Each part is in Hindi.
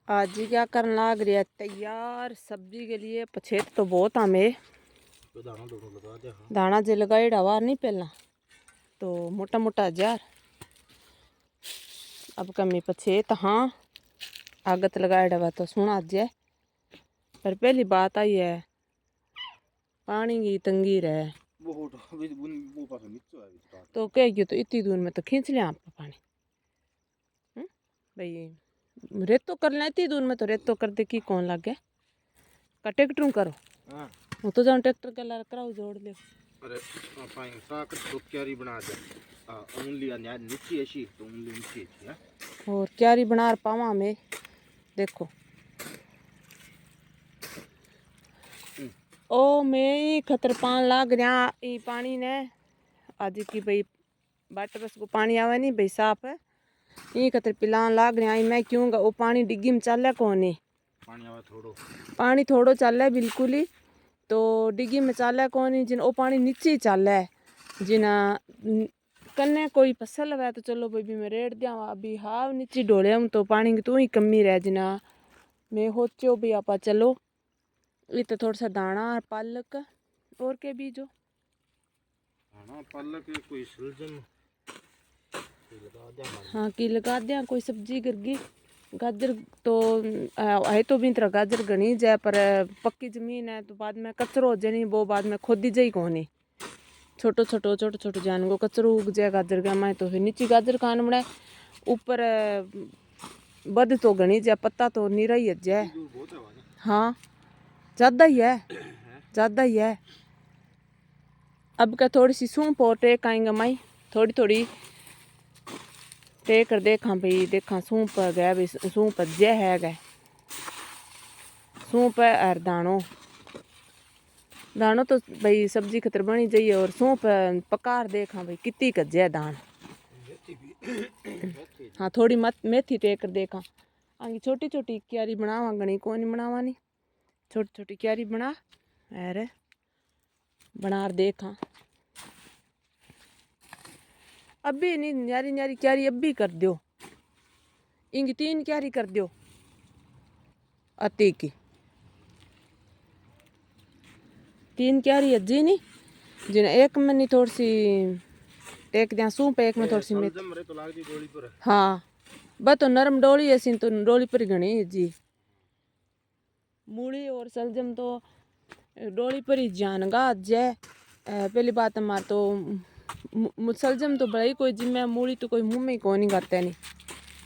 आज जी क्या करना लाग रही है तैयार सब्जी के लिए। पछेत तो बहुत हमें दाना जे लगाई हवा नहीं पहला तो मोटा मोटा जार अब कमी पछेत हाँ आगत लगाई हवा तो सुना जे। पर पहली बात आई है पानी की तंगी रहे तो कह गयो तो इतनी दूर में तो खींच लिया आप पानी भाई रेतो कर ले इतनी दूर में तो रेतो कर दे की कौन लगे का ट्रैक्टर करो वो तो जाऊँ ट्रैक्टर के ला कराओ जोड़ ले। अरे पानी साकर तो क्यारी बना दे उंगली नीचे ऐसी तो उंगली नीचे है और क्यारी बना पावा में देखो ओ मैं खतर पान लाग रहा ई पानी ने आज की भाई बाट बस को पानी आवे नहीं भाई साफ है ई खतर पिलान लाग रहा मैं क्यों वो पानी डिग्गी में चल कोनी पानी थोड़ो चल बिल्कुल ही तो डिग्गी में चल कोनी जिन वो पानी नीचे चल जिना कन्ने कोई फसल है तो चलो भाई भी मैं रेड़ दिया अभी हाव नीचे डोले हम तो पानी की तू ही कमी रह जिना मैं होचो भी आपा चलो ये तो थोड़ा सा दाना और पालक और के बीजो पालक कोई सलजम हाँ की लगा दिया कोई सब्जी करगी गाजर तो है तो भी तरह गाजर घनी जाए पर पक्की जमीन है तो बाद में कचरो हो जाए नहीं वो बाद में खोदी जाई कोनी छोटो छोटो जान को कचरो उग जाए गाजर का मैं तो फिर नीचे गाजर खान बनाए ऊपर बद तो घनी जाए पत्ता तो निरा ही जाए हाँ ज़्यादा ही है अब क्या थोड़ी सी सूंप और टेक आएंगे माई थोड़ी थोड़ी टेक कर देखा भाई देखा सूंप गया भाई सूंप जय है गए सूंप है और दानो तो भाई सब्जी खतर बनी जाइए और सूंप पकार देखा भाई कितनी कज्जे दान हाँ थोड़ी मेथी टेक कर देखा आगे छोटी छोटी क्यारी बनावा गणी को नहीं बनावा नहीं छोटी छोटी क्यारी बना अरे बना देखा अभी नहीं न्यारी न्यारी क्यारी अभी कर दो इंगी 3 क्यारी कर दो अति की 3 क्यारी अज्जी नहीं जिन एक में नहीं थोड़ी सी टेक दिया सूप एक में थोड़ी सी मेथी हाँ बस तो नरम डोली ऐसी तो डोली पर घनी जी मूली और सलजम तो डोली पर ही जानगा जय पहली बात हमार तो सलजम तो बड़ा ही कोई जिम्मे मूली तो कोई मुँह में को नहीं करते नहीं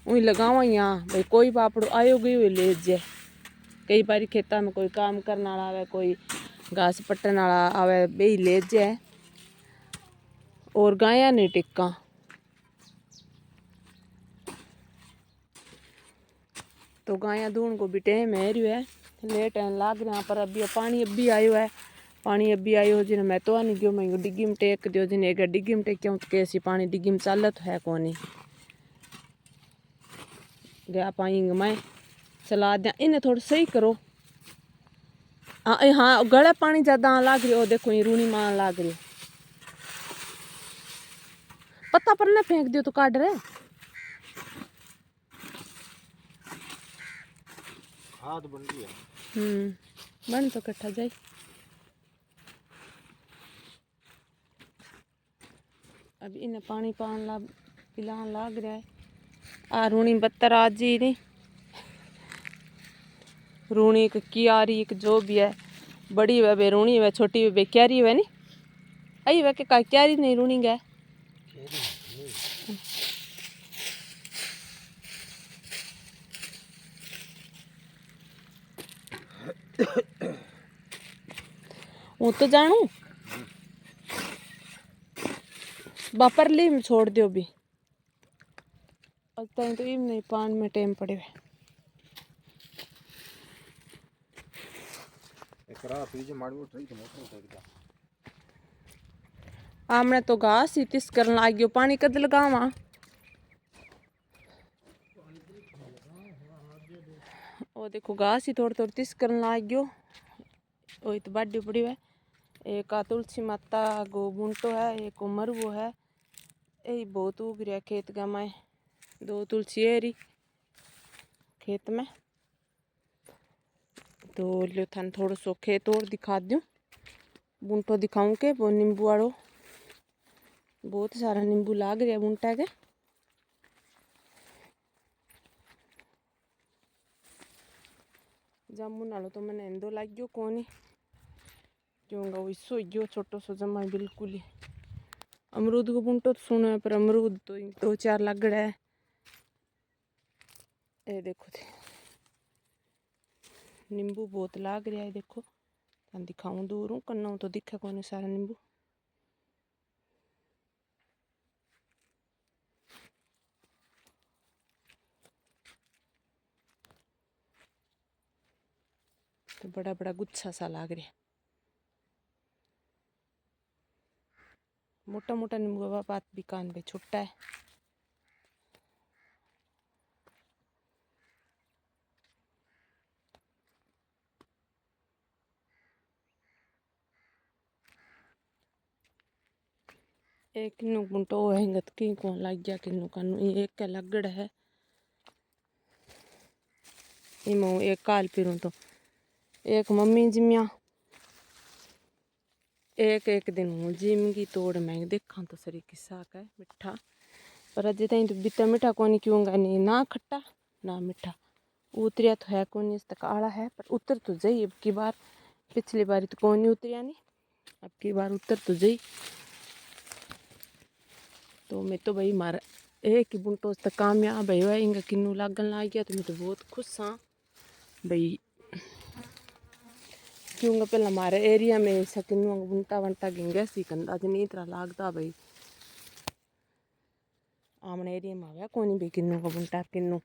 वही लगावा यहाँ भाई कोई पापड़ो आयो गई हुई ले जाए कई बार खेता में कोई काम करने वाला आवे कोई घास पट्टन वाला आवे बे ले जाए और गाया नहीं टिक्का तो गाया दून को भी टाइम है लेट है लाग रहा पर अभी पानी अभी आयो है पानी अभी आयो जिन मैं तो नहीं गयो मैं डिग्गी में टेक दियो जिन एक डिग्गी में टेक्यों तो कैसी पानी डिग्गी में चल तो है कोनी गया पाएंगे मैं चला दिया इन्हें थोड़ा सही करो हाँ गला पानी ज़्यादा लाग रही हो देखो ये रूनी मान लाग रही पत्ता पर न फेंक दियो तो काट रहे खाद बन गया बन तो कट्ठा जाए अब इन्हें पानी पिलान लाग रहा है आ रूनी बत्तर आज ही नहीं रूनी एक क्यारी एक जो भी है बड़ी वे बे रूनी वे छोटी वे क्यारी वे नहीं आई वे के क्यारी नहीं रूनी गए वो तो जानू बापरली में छोड़ दियो भी अब तक तो इम नहीं पान में टाइम पड़े हुए आमने तो घास ही तिस करन लाग गयो पानी कद लगावा ओ देखो घास ही थोड़ी थोड़ी तिस करन लाग गयो ओ तो बाडी पड़ी है एक तुलसी माता गो बुंटो है एक मरवो है यही बहुत उग रहा खेत का मैं 2 तुलसी है री खेत में तो लियो थाने थोड़ो सो खेत और दिखा दूँ, बूंटो दिखाऊं के वो नींबू वालों बहुत सारा नींबू लाग रहा बूंटा के। जामुन वालों तो मैंने इंदो लाग गयो कोनी क्योंकि वो इसो गयो छोटो सो जमा बिल्कुल ही। अमरूद को बूंटो तो सुनो है पर अमरूद तो 2-4 लगड़ा है। ये देखो थे नींबू बहुत लाग रहा है, देखो दिखाऊं दूर कन्ना तो दिखे कोनी सारा नींबू। तो बड़ा बड़ा गुच्छा सा लाग रहा है। मोटा मोटा नींबू का बात भी कान पे छोटा है। एक किन्नू बूंटो हैंगत की कौन लग गया किन्नू कानू एक का लगड़ है। इमो एक काल पिरूं तो एक मम्मी जिम्या एक दिन हूँ जिमगी तोड़ मैं देखा तो सरी किस्सा का मिठा पर अजे तई तो बिता मीठा कोनी क्यों नहीं ना खट्टा ना मीठा उतरिया तो है कोनी इस तक आड़ा है पर उतर तो जाई अब की बार। पिछली बारी तो कोनी उतरिया नहीं, अब की बार उतर तो जाई। तो मैं तो भाई मारा एक ही बूंटो तक कामयाब है इंगा किन्नू लागन लाग गया तो मैं तो बहुत खुश हाँ भाई क्योंकि पहले हमारे एरिया में ऐसा किन्नू बूंटा वंटा गिंगे सी अंदाज नहीं इतना लागता भाई। आमने एरिया में आवे कोनी भाई किन्नू का बूंटा किन्नू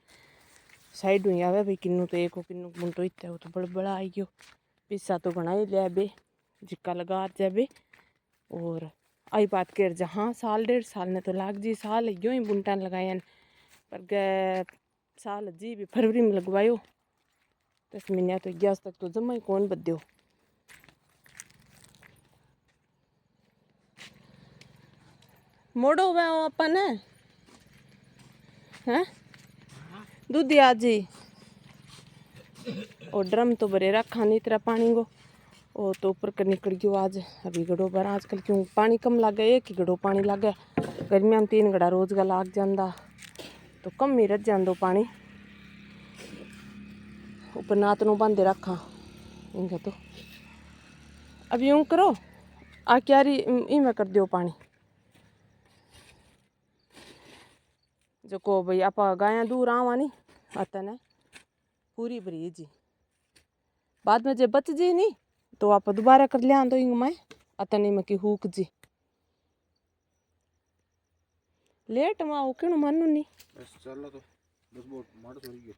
साइड हुई आवे भाई किन्नू तो एक किन्नू बूंटो इतना तो बड़ा बड़ा आई गयो पिस्सा तो बना ही लिया बे जिक्का लगा जाबे। और आई बात कर जहाँ साल 1.5 साल ने तो लाग जी साल यो ही बूंटा लगाया पर गए साल जी भी फरवरी में लगवायो 10 महीने तो 11 तक तो जमा ही कौन बद्यो। मोड़ो हुआ अपन है दूध आज ही और ड्रम तो भरे रखा नहीं तेरा पानी को वो तो ऊपर कर निकल गयो आज अभी घड़ो भर आजकल क्यों पानी कम लागे एक ही घड़ो पानी लागे गर्मियां में 3 घड़ा रोज का लाग जाता तो कम ही रह जांदो पानी ऊपर नात नो बांधे रखा इनका तो अब यूं करो आ क्यारी इमें कर दियो पानी जो को भाई आप गाया दूर आवा नहीं आता ने पूरी भरी जी बाद में जब बच जी नहीं तो आप दोबारा कर लिया तो इंग में अतनी में की हुक जी लेट मां वो क्यों मानू नहीं बस चल तो बस बहुत मार तो रही है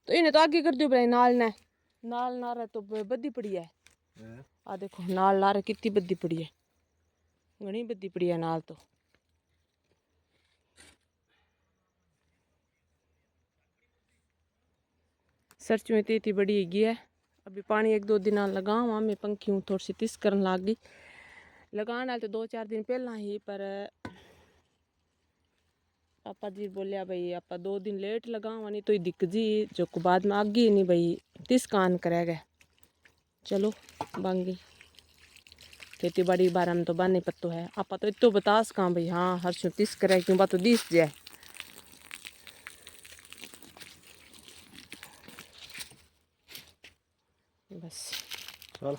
तो इन्हें तो आगे कर दियो भाई नाल ने नाल नारे तो बद्दी पड़ी है। आ देखो नाल नारे कितनी बद्दी पड़ी है घनी बद्दी पड़ी है नाल तो सरचू इतनी बड़ी हैगी है। अभी पानी 1-2 दिन लगावा मैं पंखी हूँ थोड़ी सी तिस करन लाग गई लगाने तो 2-4 दिन पहला ही पर पापा जी बोलिया भाई आप 2 दिन लेट लगावा नहीं तो ही दिख जी जो को बाद में आगे नहीं भाई तिस कान करेगा। चलो बांगी खेती बाड़ी बारे में तो बानी पत्तो है आप तो इतो बता सका भाई हाँ हर शो तिस करे क्यों बात तो दिस जाए बस चल।